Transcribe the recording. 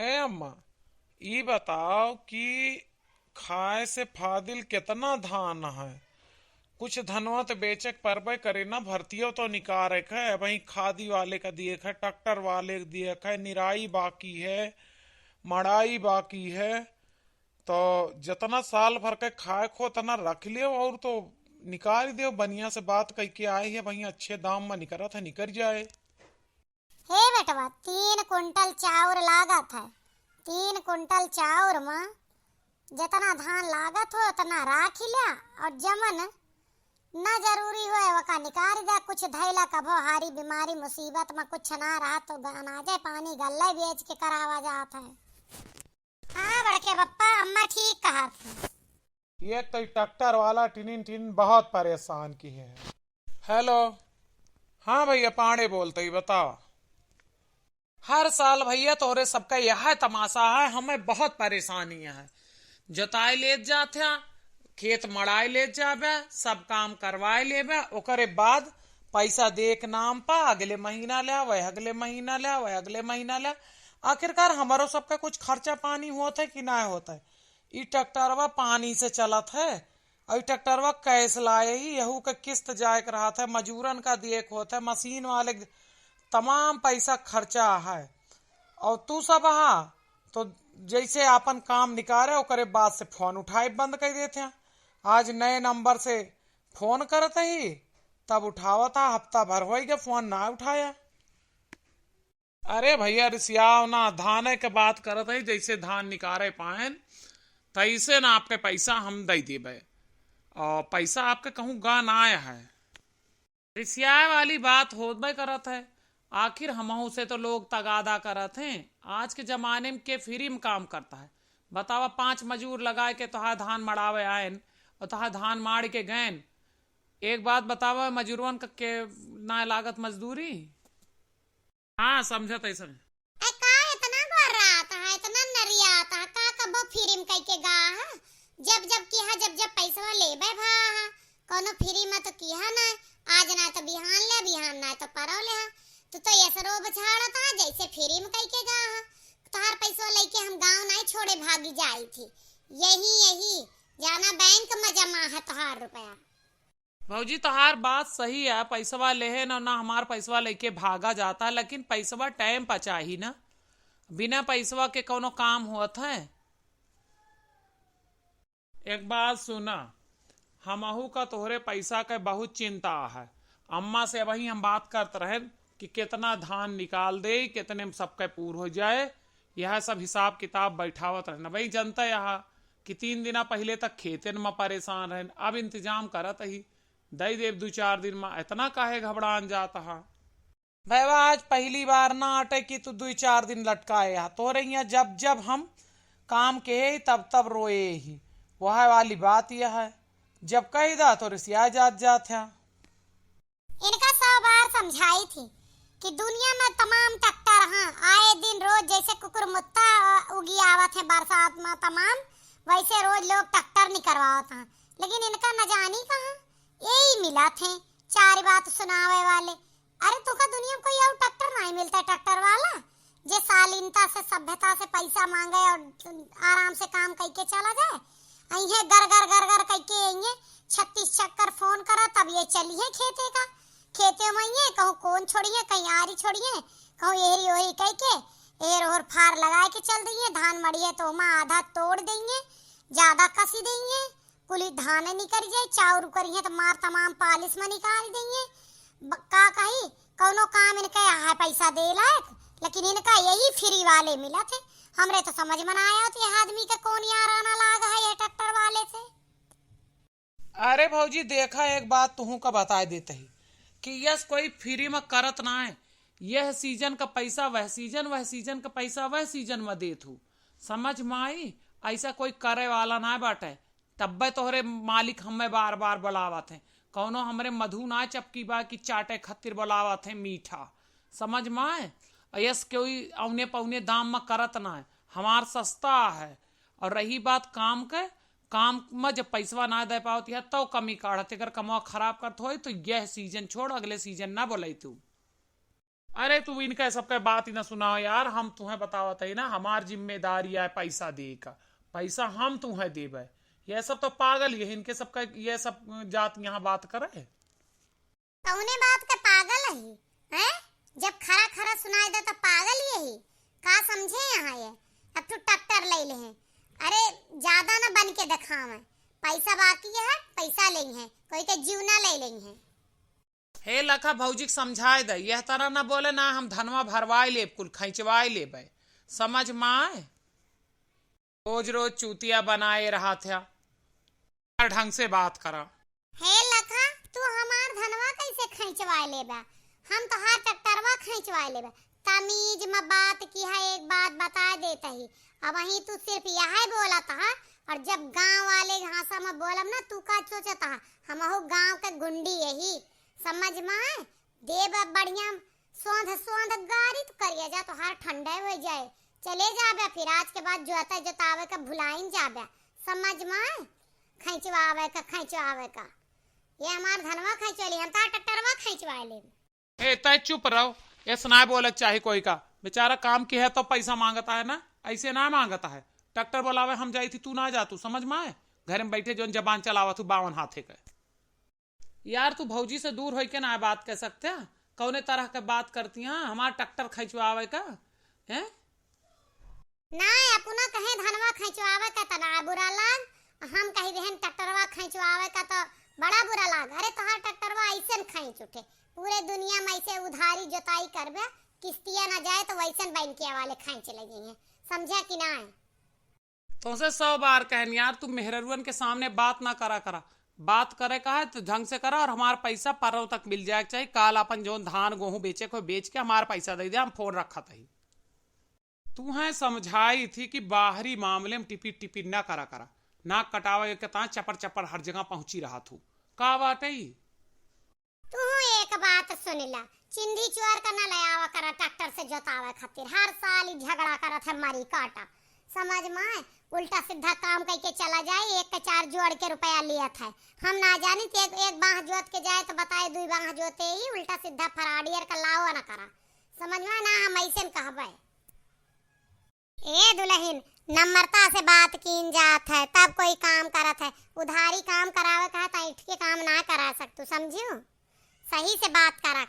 ए अम्मा, ई बताओ कि खाए से फादिल कितना धान है। कुछ धनवा तो बेचे के परबे करे ना, भर्तियों तो निकाल रखे है। वही खादी वाले का दिए है, ट्रैक्टर वाले का दिए है, निराई बाकी है, मड़ाई बाकी है। तो जितना साल भर के खाए को उतना रख लियो और तो निकाल दियो। बनिया से बात कह के आए है, वही अच्छे दाम में निकला था, निकल जाए। हे बेटवा, 3 कुंटल चाउर लागत है। 3 कुंटल चाउर में जितना धान लागत हो उतना राख लिया, और जमन न जरूरी हो वका निकाल दे। कुछ धैला कभो हारी बीमारी मुसीबत में कुछ ना रहा तो अनाजे पानी गल्ले बेच के करावा जात है। हाँ बड़के पप्पा, अम्मा ठीक कहा थी। ये तो ट्रैक्टर वाला टिनिन टिन बहुत परेशान की है। हेलो। हाँ भैया, पांडे बोलते ही बताओ। हर साल भैया तोरे सबका यह तमाशा है, हमें बहुत परेशानी है। जोताई ले जाते, खेत मड़ाई ले जाबे, सब काम करवाए लेबे, ओकरे बाद पैसा दे के नाम पा अगले महीना ले आवे, अगले महीना ले आवे, अगले महीना ले। आखिरकार हमारो सबका कुछ खर्चा पानी होता है कि ना होता है। ई ट्रैक्टरवा पानी से चलत है, और ट्रैक्टरवा कैश लाए ही यहू का किस्त जाए रहा था, मजूरन का दिए होता है, मशीन वाले तमाम पैसा खर्चा है। और तू सब हा तो जैसे अपन काम निकाले ओकरे बाद से फोन उठाए बंद कर देते हैं। आज नए नंबर से फोन करते ही तब उठावा था, हफ्ता भर हो गया फोन ना उठाया। अरे भैया रिसियाव ना, धान के बात करते ही जैसे धान निकाले पाए तैसे ना आपके पैसा हम दे देबे, और पैसा आपके कहूँ गा ना आया है। रिसिया वाली बात होबे करत है। आखिर हमहू से तो लोग तगादा करत हैं। आज के जमाने में के फ्री में काम करता है। बतावा, 5 मजूर लगाए के तोहार धान मड़ावे आयन और तोहार धान मार के गैन। एक बात बतावा, मजूरवन का के ना लागत मजदूरी। हाँ समझत ऐसा। का इतना गोर रहा था, इतना नरिया था का कबो फ्री में कह के गा हा? जब जब किया, जब जब पैसा लेबे भा हा। कोनो फ्री में तो किया ना, आज ना तो बिहान ले, बिहान ना तो परव ले हा। तो ऐसा रोब छाड़त हा जैसे फ्री में कह के गा हा। तोहार पैसा लेके हम गांव नहीं छोड़े भागी जाई थी। यही यही जाना बैंक में जमा है तोहार रुपया। भौजी तोहार बात सही है, पैसवा लेहे ना हमार पैसवा लेके भागा जाता है, लेकिन पैसवा टाइम पर चाहिए ना। बिना पैसवा के कोनो काम होत है। एक बात सुना, हमहू का तोहरे पैसा के बहुत चिंता है। अम्मा से वही हम बात करते रहे कि कितना धान निकाल दे, कितने में सबके पूर हो जाए। यह सब हिसाब किताब बैठावत रहना। भाई जनता यहाँ कि 3 दिन पहले तक खेतन में परेशान रहे, अब इंतजाम करत ही दई देव 2-4 दिन में। इतना काहे घबरान जाता है भैया? आज पहली बार ना अटे कि तू 2-4 दिन लटकाए हा। तोरे यहाँ जब जब हम काम के तब तब रोए ही। वह वाली बात यह है, जब कही दा तो रिसिया जात है। इनका 100 बार समझाई थी कि दुनिया में तमाम ट्रैक्टर हैं, आए दिन रोज जैसे कुकुर मुत्ता उगी आवत है बरसात में तमाम, वैसे रोज लोग ट्रैक्टर नहीं करवावत हैं। लेकिन इनका न जानी कहाँ यही मिला थे 4 बात सुनावे वाले। अरे तुका दुनिया में कोई और ट्रैक्टर नहीं मिलता, ट्रैक्टर वाला जे शालीनता से सभ्यता से पैसा मांगे और आराम से काम करके चला जाए। अइहे गर गर गर गर करके अइहे 36 चक्कर फोन करा तब ये चलिए खेते का। खेते में ये कहूँ कौन छोड़िए, कहीं आरी छोड़िए, कहूँ एरी ओरी कह के एर और फार लगा के चल देंगे। धान मड़िए तो माँ आधा तोड़ देंगे, ज्यादा कसी देंगे, कुली धान निकल जाए। चाउर करिए तो मार तमाम पालिश में निकाल देंगे। का कही कौनो काम इनका है पैसा दे लायक, लेकिन इनका यही फ्री वाले मिला थे। हमरे तो समझ में ना आया तो यह आदमी का कौन यार आना लाग है ये ट्रैक्टर वाले से। अरे भौजी देखा, एक बात तुहू का बता देते ही कि यस कोई फ्री में करत ना है। यह सीजन का पैसा वह सीजन, वह सीजन का पैसा वह सीजन में देत हूँ। समझ में आई? ऐसा कोई करे वाला ना बाटे। तब्बे तोहरे मालिक हमें बार बार बुलावत हैं। कौनो हमरे मधु ना चपकी बा कि चाटे खतिर बुलावत है मीठा। समझ में आए? यस कोई औने पौने दाम में करत ना है, हमार सस्ता है। और रही बात काम के, काम में जब पैसा ना दे पाती है तो कमी काढ़ते, अगर कमा खराब करते हो तो यह सीजन छोड़ अगले सीजन ना बोले तू। अरे तू इनका सबका बात ही ना सुनाओ यार, हम तुम्हें बतावत है ना, हमार जिम्मेदारी है पैसा दे का, पैसा हम तुम्हें देवे। ये सब तो पागल ही है, इनके सबका ये सब जात यहाँ बात करे। कौने बात का पागल है हैं? जब खरा खरा सुनाई दे तो पागल यही का समझे यहाँ ये। अब तू ट्रैक्टर ले ले हैं। अरे ज्यादा ना बन के दिखावे, पैसा बाकी है, पैसा लेंगे हैं, कोई के जीव ना ले लेंगे हैं। हे लखा भौजी के समझाए दे, यह तरह ना बोले ना, हम धनवा भरवाए ले कुल खिंचवाए ले बे, समझ माए। रोज रोज चूतिया बनाए रहा था, ढंग से बात करा। हे लखा तू हमार धनवा कैसे खिंचवा लेबा? हम तो हर ट्रैक्टरवा खिंचवा लेबा। तमीज में बात की है, एक बात बता देता ही। अब वही तू सिर्फ यह बोला था, और जब गांव वाले भाषा में बोलब ना, तू का सोचता हम हो गांव के गुंडी यही, समझ में। देव बढ़िया सोंध सोंध गाड़ी तो करिए जा, तो हर ठंडे हो जाए, चले जाबे, फिर आज के बाद जोता जोतावे का भुलाइन जाबे, समझ में। खिंचवावे का ये हमार धनवा खिंचवाली, हम तार ट्रैक्टरवा खिंचवा ले। ए तय चुप रहो, ऐसा ना बोले चाहे कोई का, बेचारा काम की है तो पैसा मांगता है ना, ऐसे ना मांगता है। ट्रैक्टर बोलावे हम जाई थी, तू ना जा, तू समझ में आए। घर में बैठे जो जबान चलावा तू 52 हाथे के। यार तू भौजी से दूर हो के ना बात कह सकते हैं, कौने तरह के बात करती हैं, हमारा ट्रैक्टर खिंचवावे का है ना। अपना कहे धनवा खिंचवावे का तो ना बुरा लाग, हम कही बहन ट्रैक्टरवा खिंचवावे का तो बड़ा बुरा लाग। अरे तोहार ट्रैक्टरवा ऐसे खींच उठे, पूरे दुनिया में ऐसे उधारी जोताई करबे, किस्तियां ना जाए तो वैसे बैंकिया वाले खींच लगेंगे, समझा कि ना। तुमसे 100 बार कहन यार, तू मेहरुअन के सामने बात ना करा, बात करे का है तो ढंग से करा, और हमारा पैसा परव तक मिल जाए चाहिए। काल अपन जो धान गेहूं बेचे को बेच के हमारा पैसा दे दे, हम फोन रखा था। तू है समझाई थी कि बाहरी मामले में टिपी टिपी ना करा, नाक कटावे के ता चपर चपर हर जगह पहुंची रहा तू का बात है। तू एक बात सुन ला, चिंदी चुआर का ना ले आवा करा ट्रैक्टर से जोतावे खातिर, हर साल ही झगड़ा करत है मारी काटा, समझ में। उल्टा सीधा काम करके चला जाए, एक के 4 जोड़ के रुपया लिया था। हम ना जानी थे एक बाह जोत के जाए तो बताए 2 बाह जोते ही, उल्टा सीधा फराडियर का लावा ना करा, समझ में ना। हम ऐसे कहबे ए दुल्हन नम्रता से बात कीन जात है, तब कोई काम करत है। उधारी काम करावे का है तो इठ के काम ना करा सकतू, समझियो। सही से बात करा।